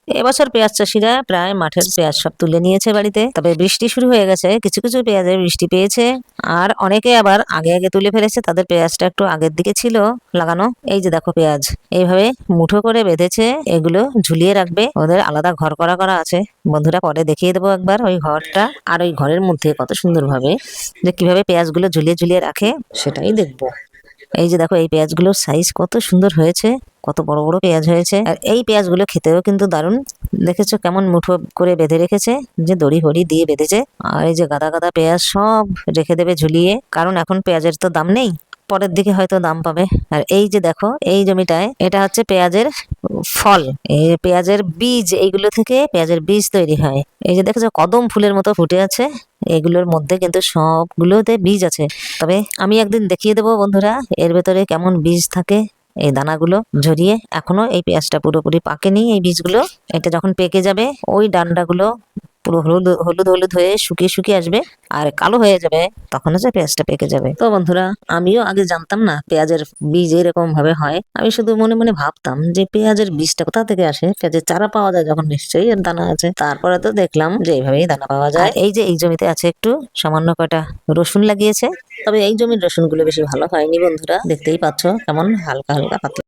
এবছর পেঁয়াজ চাষিরা প্রায় মাঠের পেঁয়াজ সব তুলে নিয়েছে বাড়িতে। তবে বৃষ্টি শুরু হয়ে গেছে, কিছু কিছু পেঁয়াজে বৃষ্টি পেয়েছে, আর অনেকে আবার আগে আগে তুলে ফেলেছে, তাদের পেঁয়াজটা একটু আগের দিকে ছিল লাগানো। এই যে দেখো পেঁয়াজ এইভাবে মুঠো করে বেঁধেছে, এগুলো ঝুলিয়ে রাখবে, ওদের আলাদা ঘর করা করা আছে। বন্ধুরা পরে দেখিয়ে দেবো একবার ওই ঘরটা, আর ওই ঘরের মধ্যে কত সুন্দর ভাবে যে কিভাবে পেঁয়াজগুলো ঝুলিয়ে ঝুলিয়ে রাখে সেটাই দেখবো। এই যে দেখো এই পেঁয়াজগুলোর সাইজ কত সুন্দর হয়েছে, কত বড় বড় পেঁয়াজ হয়েছে। আর এই পেঁয়াজগুলো খেতেও কিন্তু দারুণ। দেখেছো কেমন মুঠো করে বেঁধে রেখেছে, যে দড়ি হড়ি দিয়ে বেঁধেছে। আর এই যে গাদা গাদা পেঁয়াজ সব রেখে দেবে ঝুলিয়ে, কারণ এখন পেঁয়াজের তো দাম নেই, পরের দিকে হয়তো দাম পাবে। আর এই যে দেখো এই জমিটায় এটা হচ্ছে পেঁয়াজের ফল, এই পেঁয়াজের বীজ, এইগুলো থেকে পেঁয়াজের বীজ তৈরি হয়। এই যে দেখেছো কদম ফুলের মতো ফুটে আছে, এগুলোর মধ্যে কিন্তু সবগুলোতে বীজ আছে। তবে আমি একদিন দেখিয়ে দেবো বন্ধুরা এর ভেতরে কেমন বীজ থাকে। এই দানাগুলো ঝরিয়ে, এখনো এই পেঁয়াজটা পুরোপুরি পাকেনি, এই বীজগুলো এটা যখন পেকে যাবে ওই ডান্ডাগুলো পুরো হলুদ হলুদ হলুদ হয়ে শুকিয়ে শুকিয়ে আসবে আর কালো হয়ে যাবে, তখন হচ্ছে পেঁয়াজটা পেকে যাবে। তো বন্ধুরা আমিও আগে জানতাম না পেঁয়াজের বীজ এরকম ভাবে হয়, আমি শুধু মনে মনে ভাবতাম যে পেঁয়াজের বীজটা কোথা থেকে আসে, পেঁয়াজের চারা পাওয়া যায় যখন নিশ্চয়ই এর দানা আছে। তারপরে তো দেখলাম যে এইভাবেই দানা পাওয়া যায়। এই যে এই জমিতে আছে একটু সামান্য কয়টা রসুন লাগিয়েছে, তবে এই জমির রসুন গুলো বেশি ভালো হয়নি বন্ধুরা, দেখতেই পাচ্ছ কেমন হালকা হালকা পাতলা।